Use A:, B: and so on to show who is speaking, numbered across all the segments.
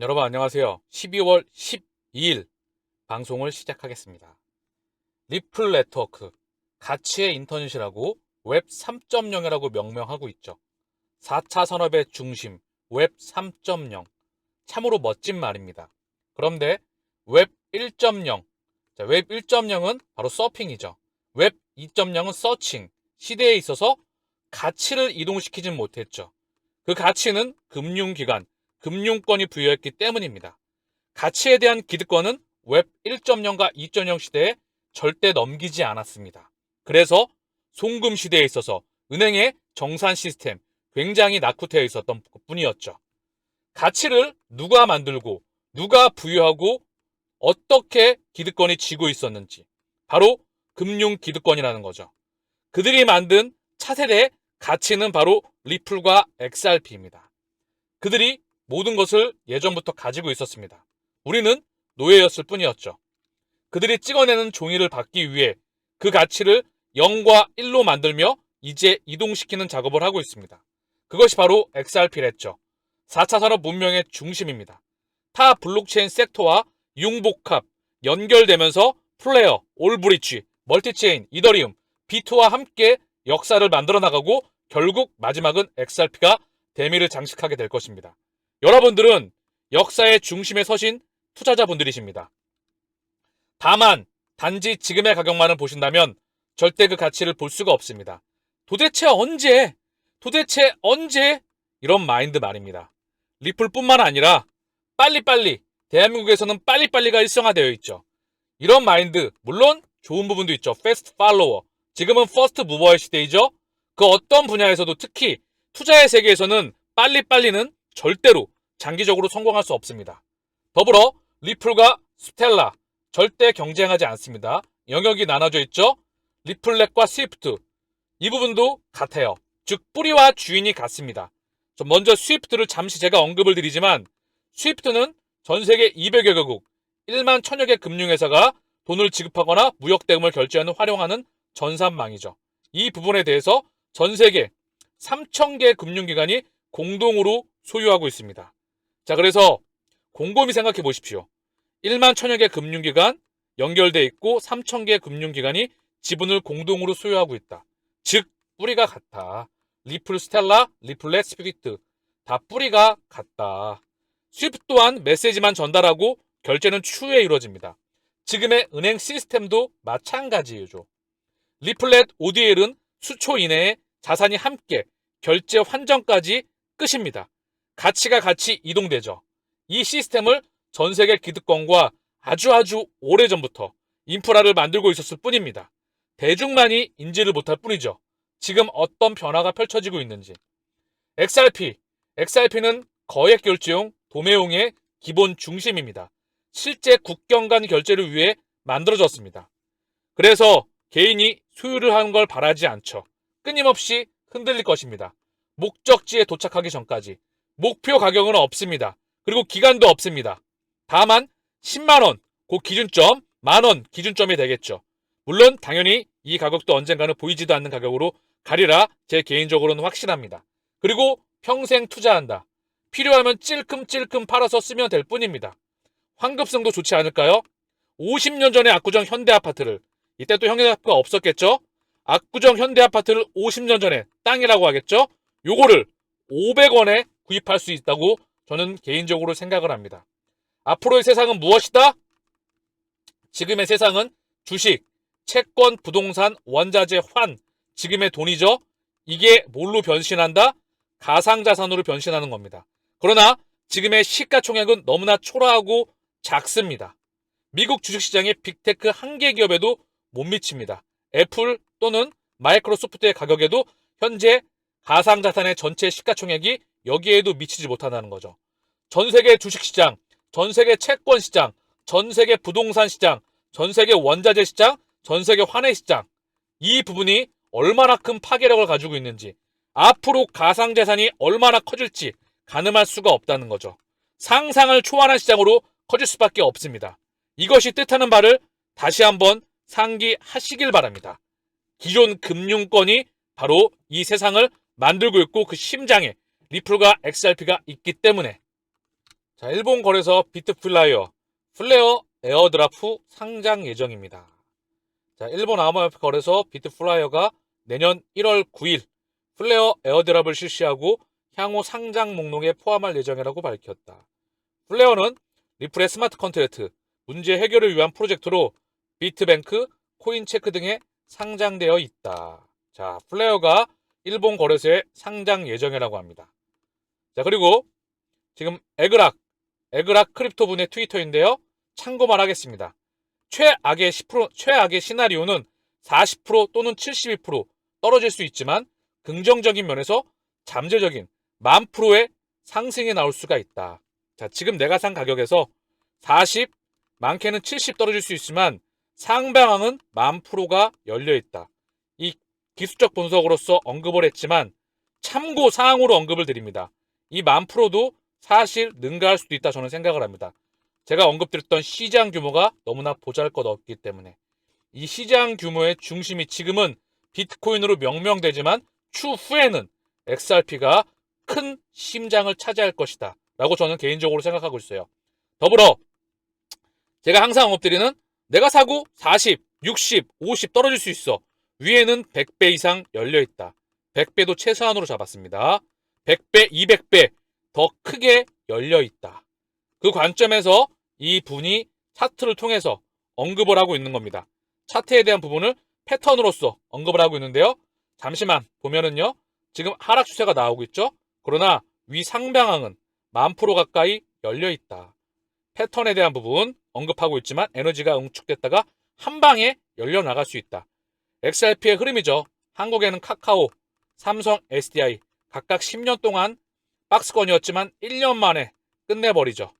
A: 여러분 안녕하세요. 12월 12일 방송을 시작하겠습니다. 리플 네트워크, 가치의 인터넷이라고 웹 3.0이라고 명명하고 있죠. 4차 산업의 중심, 웹 3.0. 참으로 멋진 말입니다. 그런데 웹 1.0, 웹 1.0은 바로 서핑이죠. 웹 2.0은 서칭, 시대에 있어서 가치를 이동시키진 못했죠. 그 가치는 금융기관, 금융권이 부여했기 때문입니다. 가치에 대한 기득권은 웹 1.0과 2.0 시대에 절대 넘기지 않았습니다. 그래서 송금 시대에 있어서 은행의 정산 시스템 굉장히 낙후되어 있었던 것뿐이었죠. 가치를 누가 만들고 누가 부여하고 어떻게 기득권이 지고 있었는지 바로 금융 기득권이라는 거죠. 그들이 만든 차세대 가치는 바로 리플과 XRP입니다. 그들이 모든 것을 예전부터 가지고 있었습니다. 우리는 노예였을 뿐이었죠. 그들이 찍어내는 종이를 받기 위해 그 가치를 0과 1로 만들며 이제 이동시키는 작업을 하고 있습니다. 그것이 바로 XRP랬죠. 4차 산업 문명의 중심입니다. 타 블록체인 섹터와 융복합, 연결되면서 플레어, 올브리지, 멀티체인, 이더리움, B2와 함께 역사를 만들어 나가고 결국 마지막은 XRP가 대미를 장식하게 될 것입니다. 여러분들은 역사의 중심에 서신 투자자분들이십니다. 다만 단지 지금의 가격만을 보신다면 절대 그 가치를 볼 수가 없습니다. 도대체 언제? 도대체 언제? 이런 마인드 말입니다. 리플뿐만 아니라 빨리빨리, 대한민국에서는 빨리빨리가 일상화되어 있죠. 이런 마인드, 물론 좋은 부분도 있죠. 패스트 팔로워. 지금은 퍼스트 무버의 시대이죠. 그 어떤 분야에서도 특히 투자의 세계에서는 빨리빨리는 절대로 장기적으로 성공할 수 없습니다. 더불어 리플과 스텔라 절대 경쟁하지 않습니다. 영역이 나눠져 있죠. 리플렛과 스위프트 이 부분도 같아요. 즉 뿌리와 주인이 같습니다. 먼저 스위프트를 잠시 제가 언급을 드리지만 스위프트는 전 세계 200여 개국 1만 1000여 개 금융회사가 돈을 지급하거나 무역 대금을 결제하는 활용하는 전산망이죠. 이 부분에 대해서 전 세계 3000개 금융기관이 공동으로 소유하고 있습니다. 자, 그래서 곰곰이 생각해 보십시오. 1만 1000여 개 금융기관 연결돼 있고 3000개 금융기관이 지분을 공동으로 소유하고 있다. 즉 뿌리가 같다. 리플, 스텔라, 리플렛, 스피리트 다 뿌리가 같다. 스위프트 또한 메시지만 전달하고 결제는 추후에 이루어집니다. 지금의 은행 시스템도 마찬가지죠. 리플렛 ODL은 수초 이내에 자산이 함께 결제 환전까지 끝입니다. 가치가 같이 이동되죠. 이 시스템을 전 세계 기득권과 아주 오래전부터 인프라를 만들고 있었을 뿐입니다. 대중만이 인지를 못할 뿐이죠. 지금 어떤 변화가 펼쳐지고 있는지. XRP는 거액 결제용 도매용의 기본 중심입니다. 실제 국경 간 결제를 위해 만들어졌습니다. 그래서 개인이 소유를 하는 걸 바라지 않죠. 끊임없이 흔들릴 것입니다. 목적지에 도착하기 전까지. 목표 가격은 없습니다. 그리고 기간도 없습니다. 다만 10만원, 그 기준점, 만원 기준점이 되겠죠. 물론 당연히 이 가격도 언젠가는 보이지도 않는 가격으로 가리라 제 개인적으로는 확신합니다. 그리고 평생 투자한다. 필요하면 찔끔찔끔 팔아서 쓰면 될 뿐입니다. 환급성도 좋지 않을까요? 50년 전에 압구정 현대아파트를, 이때 또 현대아파트가 없었겠죠? 압구정 현대아파트를 50년 전에 땅이라고 하겠죠? 요거를 500원에 구입할 수 있다고 저는 개인적으로 생각을 합니다. 앞으로의 세상은 무엇이다? 지금의 세상은 주식, 채권, 부동산, 원자재, 환, 지금의 돈이죠. 이게 뭘로 변신한다? 가상자산으로 변신하는 겁니다. 그러나 지금의 시가총액은 너무나 초라하고 작습니다. 미국 주식시장의 빅테크 한 개 기업에도 못 미칩니다. 애플 또는 마이크로소프트의 가격에도 현재 가상자산의 전체 시가총액이 여기에도 미치지 못한다는 거죠. 전 세계 주식시장, 전 세계 채권시장, 전 세계 부동산 시장, 전 세계 원자재 시장, 전 세계 환해 시장 이 부분이 얼마나 큰 파괴력을 가지고 있는지 앞으로 가상자산이 얼마나 커질지 가늠할 수가 없다는 거죠. 상상을 초월한 시장으로 커질 수밖에 없습니다. 이것이 뜻하는 바를 다시 한번 상기하시길 바랍니다. 기존 금융권이 바로 이 세상을 만들고 있고 그 심장에 리플과 XRP가 있기 때문에 자, 일본 거래소 비트플라이어 플레어 에어드랍 상장 예정입니다. 자, 일본 암호화폐 거래소 비트플라이어가 내년 1월 9일 플레어 에어드랍을 실시하고 향후 상장 목록에 포함할 예정이라고 밝혔다. 플레어는 리플의 스마트 컨트랙트, 문제 해결을 위한 프로젝트로 비트뱅크, 코인체크 등에 상장되어 있다. 자, 플레어가 일본 거래소에 상장 예정이라고 합니다. 자, 그리고 지금 에그락 크립토분의 트위터인데요. 참고만 하겠습니다. 최악의 시나리오는 40% 또는 72% 떨어질 수 있지만 긍정적인 면에서 잠재적인 10,000%의 상승이 나올 수가 있다. 자, 지금 내가 산 가격에서 40, 많게는 70 떨어질 수 있지만 상방향은 10,000%가 열려있다. 이 기술적 분석으로서 언급을 했지만 참고 사항으로 언급을 드립니다. 이 10,000%도 사실 능가할 수도 있다 저는 생각을 합니다. 제가 언급드렸던 시장 규모가 너무나 보잘것없기 때문에 이 시장 규모의 중심이 지금은 비트코인으로 명명되지만 추후에는 XRP가 큰 심장을 차지할 것이다 라고 저는 개인적으로 생각하고 있어요. 더불어 제가 항상 언급드리는 내가 사고 40, 60, 50 떨어질 수 있어. 위에는 100배 이상 열려있다. 100배도 최소한으로 잡았습니다. 100배, 200배 더 크게 열려있다. 그 관점에서 이 분이 차트를 통해서 언급을 하고 있는 겁니다. 차트에 대한 부분을 패턴으로서 언급을 하고 있는데요. 잠시만 보면은요. 지금 하락 추세가 나오고 있죠. 그러나 위 상방향은 10,000% 가까이 열려있다. 패턴에 대한 부분 언급하고 있지만 에너지가 응축됐다가 한 방에 열려나갈 수 있다. XRP의 흐름이죠. 한국에는 카카오, 삼성, SDI 각각 10년 동안 박스권이었지만 1년 만에 끝내버리죠.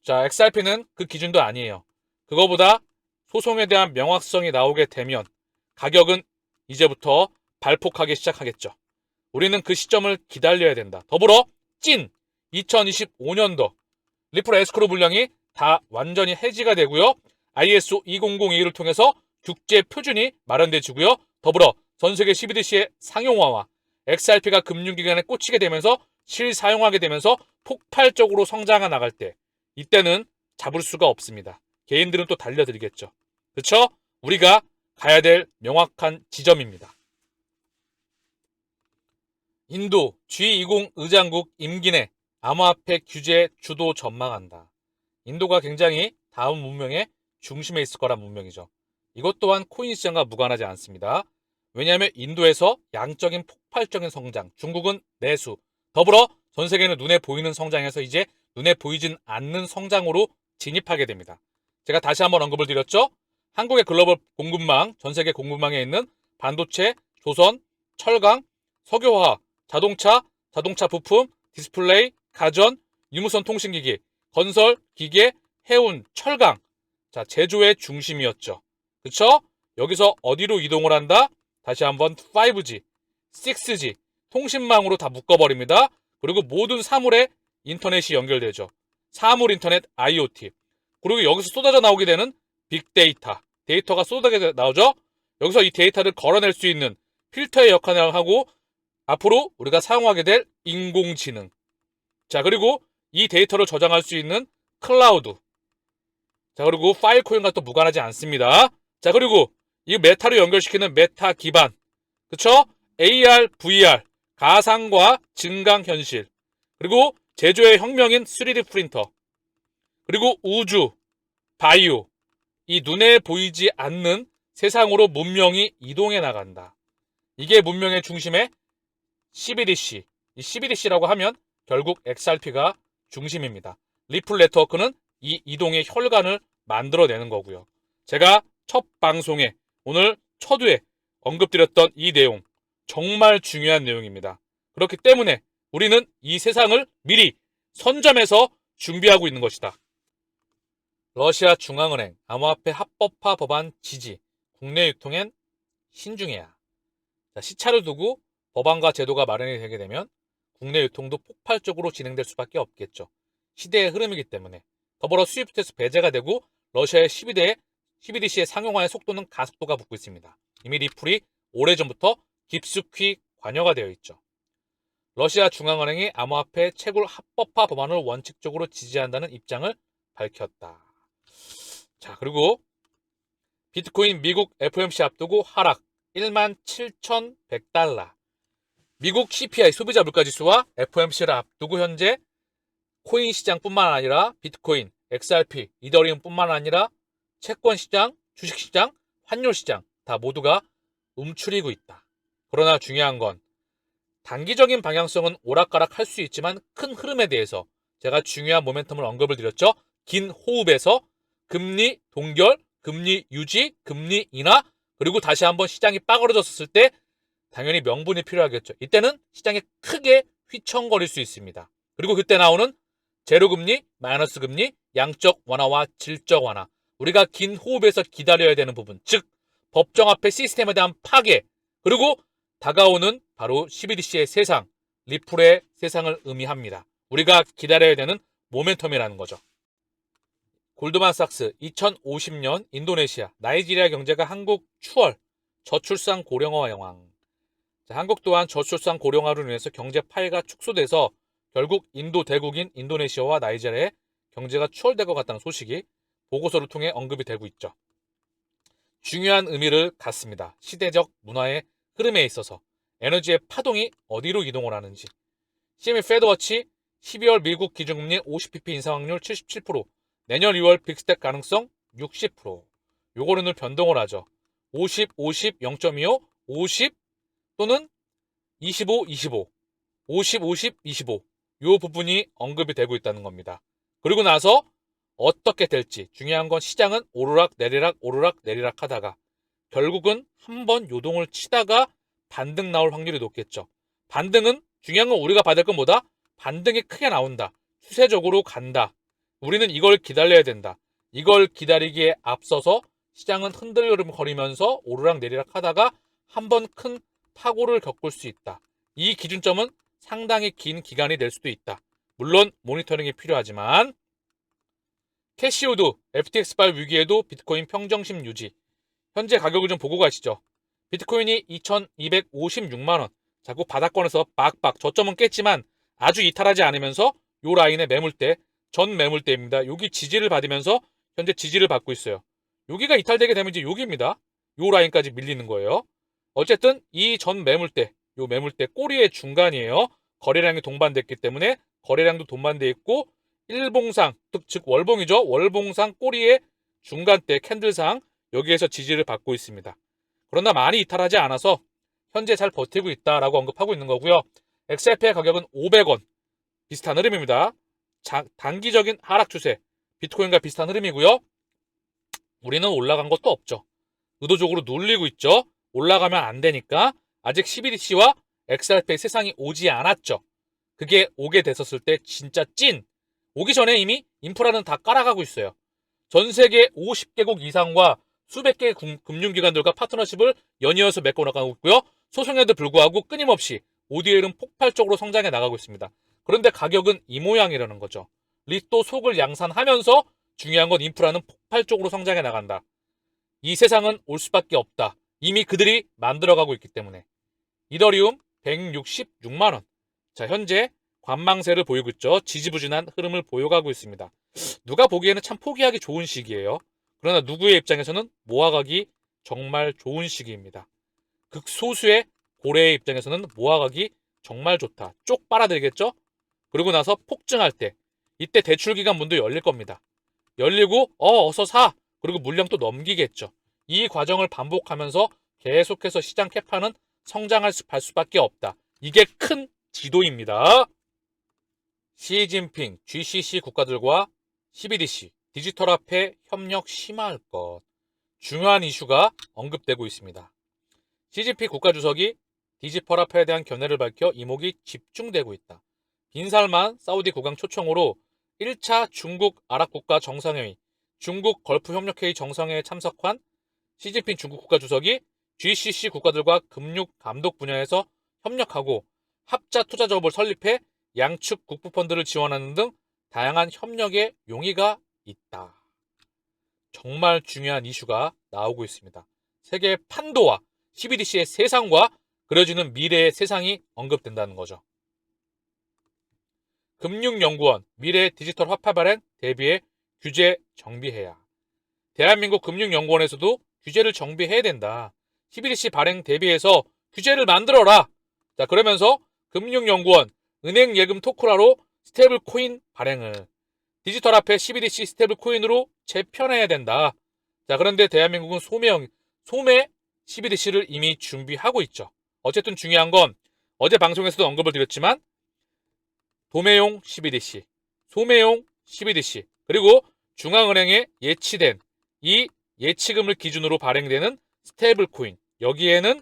A: 자, XRP는 그 기준도 아니에요. 그거보다 소송에 대한 명확성이 나오게 되면 가격은 이제부터 발폭하기 시작하겠죠. 우리는 그 시점을 기다려야 된다. 더불어 2025년도 리플 에스크로 물량이 다 완전히 해지가 되고요. ISO 2002를 통해서 국제 표준이 마련돼지고요. 더불어 전세계 CBDC의 상용화와 XRP가 금융기관에 꽂히게 되면서 실사용하게 되면서 폭발적으로 성장해 나갈 때 이때는 잡을 수가 없습니다. 개인들은 또 달려들겠죠. 그렇죠? 우리가 가야 될 명확한 지점입니다. 인도 G20 의장국 임기 내 암호화폐 규제 주도 전망한다. 인도가 굉장히 다음 문명의 중심에 있을 거란 문명이죠. 이것 또한 코인 시장과 무관하지 않습니다. 왜냐하면 인도에서 양적인 폭발적인 성장, 중국은 내수, 더불어 전 세계는 눈에 보이는 성장에서 이제 눈에 보이진 않는 성장으로 진입하게 됩니다. 제가 다시 한번 언급을 드렸죠. 한국의 글로벌 공급망, 전 세계 공급망에 있는 반도체, 조선, 철강, 석유화학, 자동차 부품, 디스플레이, 가전, 유무선 통신기기, 건설, 기계, 해운, 철강. 자, 제조의 중심이었죠. 그쵸? 여기서 어디로 이동을 한다? 다시 한번 5G, 6G, 통신망으로 다 묶어버립니다. 그리고 모든 사물에 인터넷이 연결되죠. 사물 인터넷 IoT. 그리고 여기서 쏟아져 나오게 되는 빅데이터. 데이터가 쏟아져 나오죠? 여기서 이 데이터를 걸어낼 수 있는 필터의 역할을 하고 앞으로 우리가 사용하게 될 인공지능. 자, 그리고 이 데이터를 저장할 수 있는 클라우드. 자, 그리고 파일 코인과 또 무관하지 않습니다. 자, 그리고 이 메타로 연결시키는 메타 기반. 그쵸? AR, VR, 가상과 증강현실. 그리고 제조의 혁명인 3D 프린터. 그리고 우주, 바이오. 이 눈에 보이지 않는 세상으로 문명이 이동해 나간다. 이게 문명의 중심에 CBDC. 이 CBDC라고 하면 결국 XRP가 중심입니다. 리플 네트워크는 이 이동의 혈관을 만들어내는 거고요. 제가 첫 방송에 오늘 첫 회에 언급드렸던 이 내용 정말 중요한 내용입니다. 그렇기 때문에 우리는 이 세상을 미리 선점해서 준비하고 있는 것이다. 러시아 중앙은행 암호화폐 합법화 법안 지지, 국내 유통엔 신중해야. 자, 시차를 두고 법안과 제도가 마련이 되게 되면 국내 유통도 폭발적으로 진행될 수밖에 없겠죠. 시대의 흐름이기 때문에. 더불어 스위프트에서 배제가 되고 러시아의 CBDC의 상용화의 속도는 가속도가 붙고 있습니다. 이미 리플이 오래전부터 깊숙이 관여가 되어 있죠. 러시아 중앙은행이 암호화폐 채굴 합법화 법안을 원칙적으로 지지한다는 입장을 밝혔다. 자, 그리고 비트코인 미국 FOMC 앞두고 하락 17,100달러. 미국 CPI 소비자 물가지수와 FOMC를 앞두고 현재 코인 시장뿐만 아니라 비트코인, XRP, 이더리움뿐만 아니라 채권 시장, 주식 시장, 환율 시장 다 모두가 움츠리고 있다. 그러나 중요한 건 단기적인 방향성은 오락가락 할 수 있지만 큰 흐름에 대해서 제가 중요한 모멘텀을 언급을 드렸죠. 긴 호흡에서 금리 동결, 금리 유지, 금리 인하, 그리고 다시 한번 시장이 빠그러졌을 때 당연히 명분이 필요하겠죠. 이때는 시장이 크게 휘청거릴 수 있습니다. 그리고 그때 나오는 제로금리, 마이너스금리, 양적 완화와 질적 완화. 우리가 긴 호흡에서 기다려야 되는 부분, 즉 법정화폐 시스템에 대한 파괴, 그리고 다가오는 바로 CBDC의 세상, 리플의 세상을 의미합니다. 우리가 기다려야 되는 모멘텀이라는 거죠. 골드만삭스 2050년 인도네시아, 나이지리아 경제가 한국 추월, 저출산 고령화 영향. 자, 한국 또한 저출산 고령화로 인해서 경제 파이가 축소돼서 결국 인도 대국인 인도네시아와 나이지리아의 경제가 추월될 것 같다는 소식이 보고서를 통해 언급이 되고 있죠. 중요한 의미를 갖습니다. 시대적 문화의 흐름에 있어서 에너지의 파동이 어디로 이동을 하는지. CME 페드워치 12월 미국 기준금리 50bp 인상 확률 77%, 내년 2월 빅스텝 가능성 60%. 요거는 늘 변동을 하죠. 50, 50, 0.25, 50 또는 25, 25, 50, 50, 25. 요 부분이 언급이 되고 있다는 겁니다. 그리고 나서 어떻게 될지 중요한 건 시장은 오르락 내리락 하다가 결국은 한번 요동을 치다가 반등 나올 확률이 높겠죠. 반등은 중요한 건 우리가 받을 건 뭐다? 반등이 크게 나온다. 추세적으로 간다. 우리는 이걸 기다려야 된다. 이걸 기다리기에 앞서서 시장은 흔들거리면서 오르락 내리락 하다가 한번 큰 파고를 겪을 수 있다. 이 기준점은 상당히 긴 기간이 될 수도 있다. 물론 모니터링이 필요하지만 캐시우드, FTX발 위기에도 비트코인 평정심 유지. 현재 가격을 좀 보고 가시죠. 비트코인이 2256만원. 자꾸 바닥권에서 빡빡 저점은 깼지만 아주 이탈하지 않으면서 요 라인의 매물대, 전 매물대입니다. 여기 지지를 받으면서 현재 지지를 받고 있어요. 여기가 이탈되게 되면 이제 여기입니다. 요 라인까지 밀리는 거예요. 어쨌든 이 전 매물대, 요 매물대 꼬리의 중간이에요. 거래량이 동반됐기 때문에 거래량도 동반돼 있고 일봉상, 즉 월봉이죠. 월봉상 꼬리의 중간대 캔들상 여기에서 지지를 받고 있습니다. 그러나 많이 이탈하지 않아서 현재 잘 버티고 있다라고 언급하고 있는 거고요. XRP의 가격은 500원. 비슷한 흐름입니다. 단기적인 하락 추세. 비트코인과 비슷한 흐름이고요. 우리는 올라간 것도 없죠. 의도적으로 눌리고 있죠. 올라가면 안 되니까 아직 CBDC와 XRP의 세상이 오지 않았죠. 그게 오게 됐었을 때 진짜 찐. 오기 전에 이미 인프라는 다 깔아가고 있어요. 전 세계 50개국 이상과 수백 개의 금융기관들과 파트너십을 연이어서 맺고 나가고 있고요. 소송에도 불구하고 끊임없이 ODL은 폭발적으로 성장해 나가고 있습니다. 그런데 가격은 이 모양이라는 거죠. 리또 속을 양산하면서 중요한 건 인프라는 폭발적으로 성장해 나간다. 이 세상은 올 수밖에 없다. 이미 그들이 만들어가고 있기 때문에. 이더리움 166만원. 자, 현재 관망세를 보이고 있죠. 지지부진한 흐름을 보여가고 있습니다. 누가 보기에는 참 포기하기 좋은 시기예요. 그러나 누구의 입장에서는 모아가기 정말 좋은 시기입니다. 극소수의 고래의 입장에서는 모아가기 정말 좋다. 쪽 빨아들이겠죠? 그리고 나서 폭증할 때 이때 대출기관 문도 열릴 겁니다. 열리고 어서 사. 그리고 물량 또 넘기겠죠. 이 과정을 반복하면서 계속해서 시장 캐파는 성장할 수밖에 없다. 이게 큰 지도입니다. 시진핑 GCC 국가들과 CBDC 디지털화폐 협력 심화할 것. 중요한 이슈가 언급되고 있습니다. 시진핑 국가주석이 디지털화폐에 대한 견해를 밝혀 이목이 집중되고 있다. 빈살만 사우디 국왕 초청으로 1차 중국 아랍국가 정상회의, 중국 걸프 협력회의 정상회의에 참석한 시진핑 중국 국가주석이 GCC 국가들과 금융 감독 분야에서 협력하고 합자 투자조합을 설립해 양측 국부펀드를 지원하는 등 다양한 협력의 용의가 있다. 정말 중요한 이슈가 나오고 있습니다. 세계의 판도와 CBDC의 세상과 그려지는 미래의 세상이 언급된다는 거죠. 금융연구원 미래 디지털 화폐 발행 대비해 규제 정비해야. 대한민국 금융연구원에서도 규제를 정비해야 된다. CBDC 발행 대비해서 규제를 만들어라. 자, 그러면서 금융연구원 은행 예금 토크라로 스테이블 코인 발행을 디지털 화폐 CBDC 스테이블 코인으로 재편해야 된다. 자, 그런데 대한민국은 소매 CBDC를 이미 준비하고 있죠. 어쨌든 중요한 건 어제 방송에서도 언급을 드렸지만 도매용 CBDC, 소매용 CBDC, 그리고 중앙은행에 예치된 이 예치금을 기준으로 발행되는 스테이블 코인, 여기에는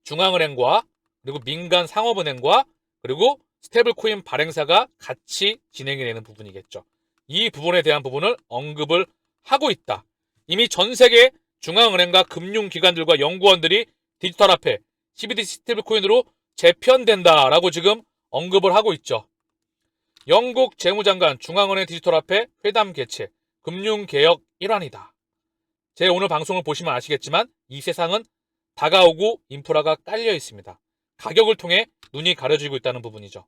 A: 중앙은행과 그리고 민간 상업은행과 그리고 스테이블 코인 발행사가 같이 진행이 되는 부분이겠죠. 이 부분에 대한 부분을 언급을 하고 있다. 이미 전 세계 중앙은행과 금융기관들과 연구원들이 디지털 화폐, CBDC 스테이블 코인으로 재편된다라고 지금 언급을 하고 있죠. 영국 재무장관 중앙은행 디지털 화폐 회담 개최, 금융개혁 일환이다. 제 오늘 방송을 보시면 아시겠지만 이 세상은 다가오고 인프라가 깔려 있습니다. 가격을 통해 눈이 가려지고 있다는 부분이죠.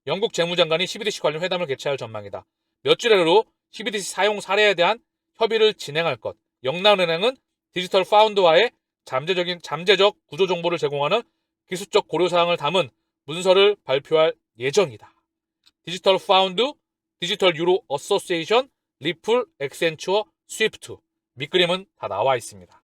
A: 영국 재무장관이 CBDC 관련 회담을 개최할 전망이다. 몇 주 내로 CBDC 사용 사례에 대한 협의를 진행할 것. 영남은행은 디지털 파운드와의 잠재적 구조 정보를 제공하는 기술적 고려사항을 담은 문서를 발표할 예정이다. 디지털 파운드, 디지털 유로 어소시에이션, 리플, 액센추어, 스위프트. 밑그림은 다 나와 있습니다.